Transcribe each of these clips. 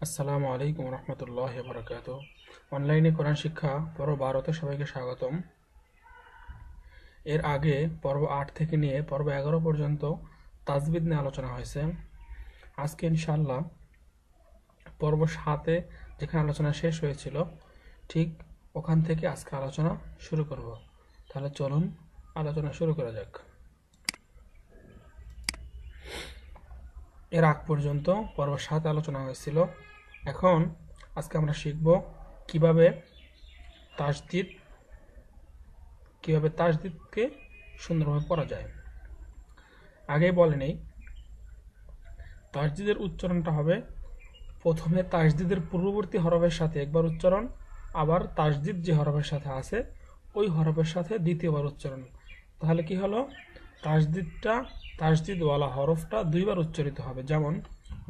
আসসালামু আলাইকুম রহমতুল্লাহি ওয়া বারাকাতুহু। অনলাইনে কোরআন শিক্ষা পর্ব 12তে সবাইকে স্বাগতম। এর আগে পর্ব 8 থেকে নিয়ে পর্ব 11 পর্যন্ত তাজবিদ নিয়ে আলোচনা হয়েছে। আজকে ইনশাআল্লাহ পর্ব 7-এ যেখানে আলোচনা শেষ হয়েছিল ঠিক ওখান থেকে আজকে আলোচনা শুরু করব। তাহলে চলুন আলোচনা শুরু করা যাক। এর আগ পর্যন্ত পর্ব 7 আলোচনা হয়েছিল। এখন আজকে আমরা শিখব কিভাবে তাসদিদকে সুন্দরভাবে পড়া যায়। আগেই বলে নেই, তাসদিদের উচ্চারণটা হবে প্রথমে তাসদিদের পূর্ববর্তী হরফের সাথে একবার উচ্চারণ, আবার তাসদিদ যে হরফের সাথে আছে ওই হরফের সাথে দ্বিতীয়বার উচ্চারণ। তাহলে কি হলো, তাসদিদওয়ালা হরফটা দুইবার উচ্চারিত হবে। যেমন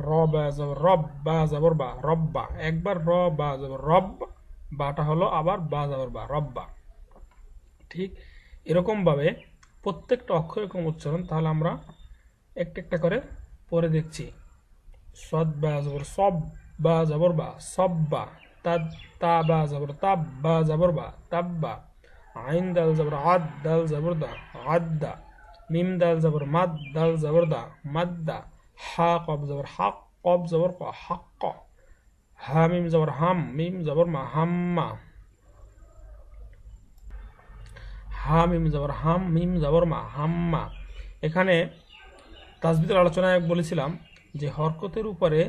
র বা জবর রব, বা জবর বা, রব্বা, একবার র বা জবর রব, বাটা হলো আবার বা জবর বা, রব্বা। ঠিক এরকম ভাবে প্রত্যেকটা অক্ষর এরকম উচ্চারণ। তাহলে আমরা একটা একটা করে পড়ে দেখছি। সদ বা জবর সব, বা জবর বা, সব্বা। তা বা জবর তাব, বা জবর বা, তাব্বা। আইন দাল জবর আদ, দাল জবর দা, আদ্দা। মিম দাল জবর মাদ, দাল জবর দা, মাদ্দা। হা কব জবর হক, কব জবর ক, হক। হা মিম জবর হাম, মিম জবর মা, হাম্মা। হা মিম জবর হাম, মিম জবর মা, হাম্মা। এখানে তাসবিদের আলোচনায় বলেছিলাম যে হরকতের উপরে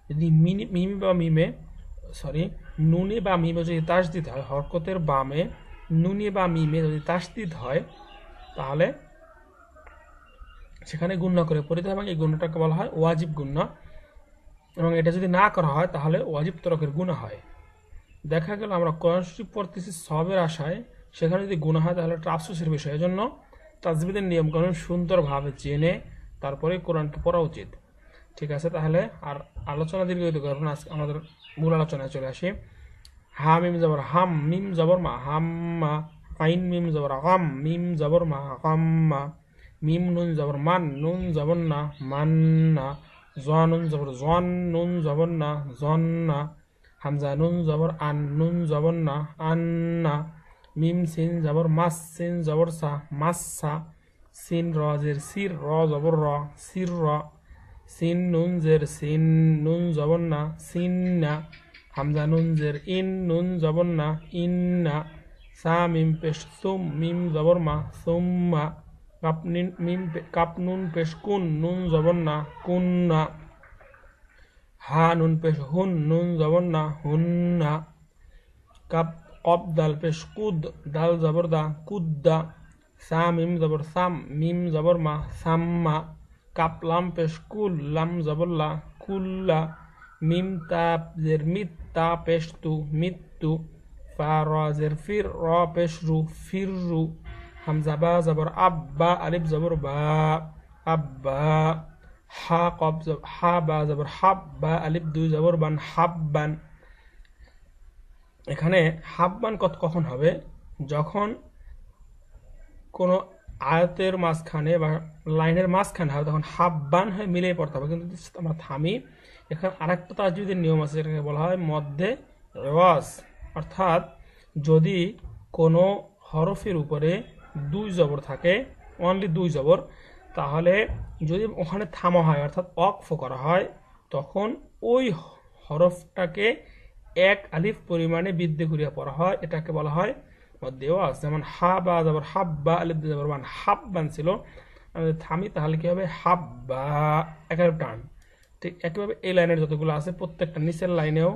যদি নুনে বা মিমে যদি তাসদিদ হয়, হরকতের বামে নুনে বা মিমে যদি তাসদিদ হয় তাহলে সেখানে গুণনা করে পড়িতে হবে। এই গুণটাকে বলা হয় ওয়াজিব গুণনা, এবং এটা যদি না করা হয় তাহলে ওয়াজিব তরকের গুণা হয়। দেখা গেল আমরা কোরআন শরীফ পড়তেছি সবের আশায়, সেখানে যদি গুণা হয় তাহলে একটা আফসোসের বিষয়। এজন্য তাজবিদের নিয়মকানুন সুন্দরভাবে জেনে তারপরে কোরআনকে পড়া উচিত। ঠিক আছে, তাহলে আর আলোচনা দীর্ঘায়িত করব না, আমাদের মূল আলোচনায় চলে আসি। হা মিম জবর হাম, মিম জবর মা, হাম্মা। আইন মিম জবর গাম, মিম জবর মা, গাম্মা। মিম নুন জবর মান, নুন জবর না, মান্না। জোয়া নুন জবর জন, নুন জবর না, জন্না। হামজা নুন জবর আন, নুন জবর না, আন্না। মিম সিন জবর মাস, সিন জবর সা, মাসসা। সিন র জের সির, র জবর র, সির র। সিন নুন জের সিন, নুন জবর না, সিন্না। হামজা নুন জের ইন, নুন জবর না, ইন্না। সা মিম পেশ সুম, মিম জবর মা, সুম্মা। কাপ নুন পেশ কুন, নুন জবর না, কুন্না। হা নুন পেশ হুন, নুন জবর না, হুন্না। কব দাল পেশ কুদ, দাল জবর দা, কুদ্দা। সা মিম জবর সাম, মিম জবর মা, সাম্মা। কাপ লাম পেশ কুল, লাম জবর লা, কুল্লা। মিম তা জের মিত, তা পেশ তু, মিত্তু। ফা র জের ফির, র পেশ রু, ফিররু। হামজা বা জবর আব্বা, আলিফ জবর বা, আব্বা। হা বা জবর হাব্বা, আলিফ দুই জবর বান, হাব্বান। এখানে হাব্বান কখন হবে? যখন কোনো আয়াতের মাঝখানে বা লাইনের মাঝখানে হবে তখন হাব্বান হয়ে মিলিয়ে পড়তে হবে। কিন্তু আমরা থামি, এখানে আরেকটা তাজবিদের নিয়ম আছে, যেটাকে বলা হয় মধ্যে রেওয়াজ। অর্থাৎ যদি কোনো হরফের উপরে দুই জবর থাকে, অনলি দুই জবর, তাহলে যদি ওখানে থামা হয় অর্থাৎ ওয়াকফ করা হয়, তখন ওই হরফটাকে এক আলিফ পরিমাণে বৃদ্ধি করিয়া পড়া হয়। এটাকে বলা হয় দেওয়াজ। যেমন হা বা জবর হাব্বা, আলিফ জবর বান, হাব্বান ছিল। থামি তাহলে কি হবে? হাব্বা, একেবারে টান। ঠিক একইভাবে এই লাইনের যতগুলো আছে প্রত্যেকটা নিচের লাইনেও,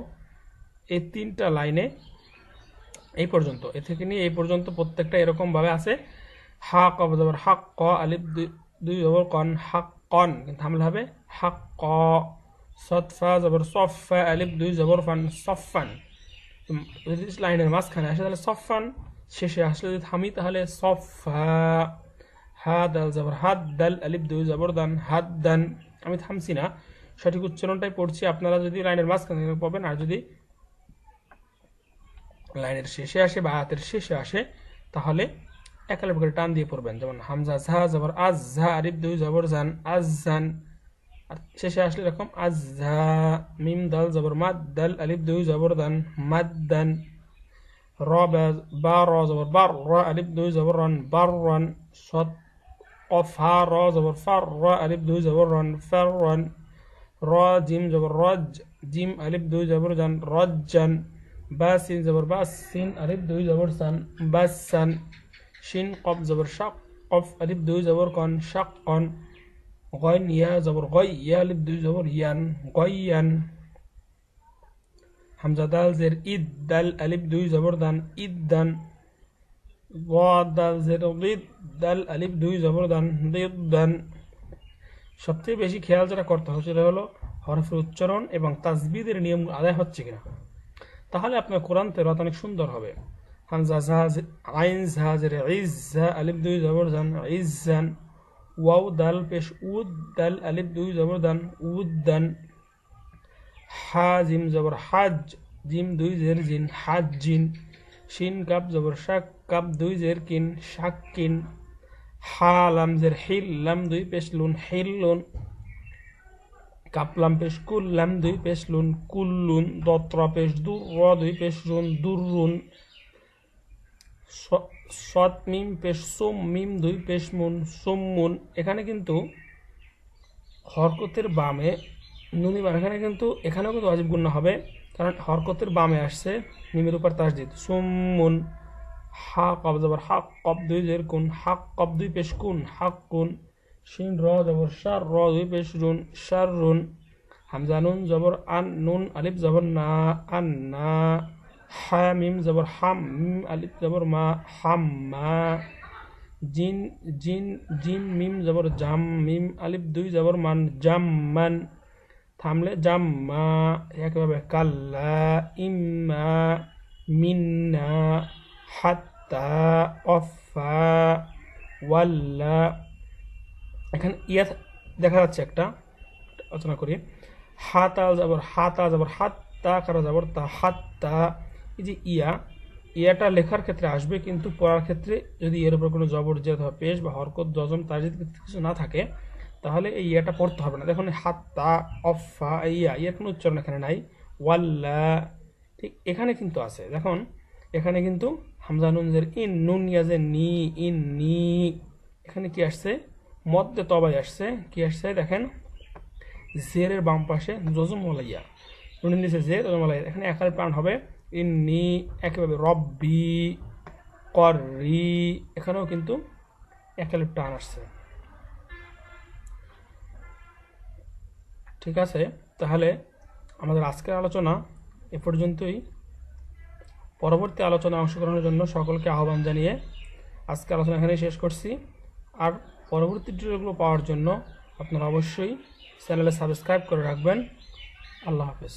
এই তিনটা লাইনে এই পর্যন্ত, এ থেকে নিয়ে এই পর্যন্ত প্রত্যেকটা এরকম ভাবে আছে। হা কব জবর হাক ক, আলিফ দুই জবর কন, হাক কন, কিন্তু থামলে হবে হাক ক। সৎফা জবর সফা, আলিফ দুই জবর ফান, সফান। যদি লাইনের মাঝখানে আসে তাহলে সফান, শেষে আসলে যদি থামি তাহলে সফা। হা দাল জবর হাদ, দাল আলিফ দুই জবর দান, হাদ দান। আমি থামছি না, সঠিক উচ্চারণটাই পড়ছি। আপনারা যদি লাইনের মাঝখানে পাবেন, আর যদি লাইনের শেষে আসে বা আয়াতের শেষে আসে তাহলে একালের করে টান দিয়ে পড়বেন। যেমন হামজা ঝা জবর আজ, ঝা আলিফ দুই জবর জান, আজ জান। আর শেষে আসলে এরকম আযহা, মিম দাল জবর মাদ, দাল আলিফ দুই জবর দান, মাদ্দান। র বা র জবর বার, র আলিফ দুই জবর রান, বাররান। সদ কফ হা র জবর ফার, র আলিফ দুই জবর রান, ফাররান। র জিম জবর রজ, জিম আলিফ দুই জবর জান, রজ্জান। বা সিন জবর বাস, সিন আলিফ দুই জবর সান, বাসান। শিন কফ জবর শাক, কফ আলিফ দুই জবর কন, শাক্কন। গইন ইয়া জবর গই, ইয়া আলিফ দুই জবর ইয়ান, গইয়ান। হামজা দাল জের ইদ, দাল আলিফ দুই জবর দান, ইদ্দান। ওয়াদ দাল জের গিদ, দাল আলিফ দুই জবর দান, দিদ্দান। সবথেকে বেশি খেয়াল যেটা করতে হবে সেটা হলো হরফের উচ্চারণ এবং তাজবিদের নিয়ম আদায় হচ্ছে কিনা, তাহলে আপনার কোরআন তেলাওয়াত অনেক সুন্দর হবে। হামজা আইন ঝা জের ইজ, ঝা আলিফ দুই জবর জান, ইজ্জান। ওয়াও দাল পেশ উদ, দাল আলিফ দুই জবর দান, উদ্দান। হা জিম জবর হাজ, জিম দুই জের জিন, হাজ্জিন। শিন কাপ জবর শাক, কাপ দুই জের কিন, শাক্কিন। হা লাম জের হিল, লাম দুই পেশ লুন, হিল্লুন। কাপ লাম পেশ কুল, লাম দুই পেশ লুন, কুল্লুন। দত্রা পেশ দুর, র দুই পেশ রুন, দুররুন। সৎ মিম পেশ সুম, মিম দুই পেশ মুন, সুম্মুন। এখানে কিন্তু হরকতের বামে নুনি বাম, এখানে কিন্তু এখানেও কিন্তু ওয়াজিব গুণনা হবে, কারণ হরকতের বামে আসছে মিমের উপর তাসদিদ, সুম্মুন। হা কব জবর হাক, কব দুই জের কুন, হাক কব দুই পেশ কুন, হাক কুন। শিন র জবর শার, র দুই পেশ রুন, শাররুন। হামজা নুন জবর আন, নুন আলিফ জবর না, আন না। হা মিম জবর হাম, মিম আলিফ জবর মা, হাম্মা। জিন জিন জিম মিম জবর জাম, মিম আলিফ দুই জবর মান, জাম্মান। থামলে জাম্মা। একইভাবে কাল্লা, ইম্মা, মিন্না, হাত্তা, অফা, ওয়াল্লা। এখানে ইয়া দেখা যাচ্ছে একটা, আলোচনা করি। হাতা যাবর হাতা যাবর হাত্তা, কারা যাবর তা, হাত্তা। এই যে ইয়াটা লেখার ক্ষেত্রে আসবে, কিন্তু পড়ার ক্ষেত্রে যদি এর উপর কোনো জবর জেদ অথবা পেশ বা হরকত জজম তার যদি কিছু না থাকে, তাহলে এই ইয়াটা পড়তে হবে না। দেখুন হাত্তা, অফা, ইয়ার কোনো উচ্চারণ এখানে নাই। ওয়াল্লা, ঠিক এখানে কিন্তু আছে। দেখুন এখানে কিন্তু হামজা নুন জের ইন, নুন ইয়াজের নি, ইন নি। এখানে কি আসছে? মদ্দে তবাই আসছে। কি আসছে দেখেন, জেরের বাম পাশে জজম ওয়ালাইয়া, নুনের নিচে জের, জজম ওয়ালাইয়া। এখানে একাল প্রাণ হবে ইন্নি। একইভাবে রব্বি, কররি, এখানেও কিন্তু একালের টান আসছে। ঠিক আছে, তাহলে আমাদের আজকের আলোচনা এ পর্যন্তই। পরবর্তী আলোচনায় অংশগ্রহণের জন্য সকলকে আহ্বান জানিয়ে আজকে আলোচনা এখানেই শেষ করছি। আর পরবর্তী টিউটোরিয়ালগুলো পাওয়ার জন্য আপনারা অবশ্যই চ্যানেলে সাবস্ক্রাইব করে রাখবেন। আল্লাহ হাফেজ।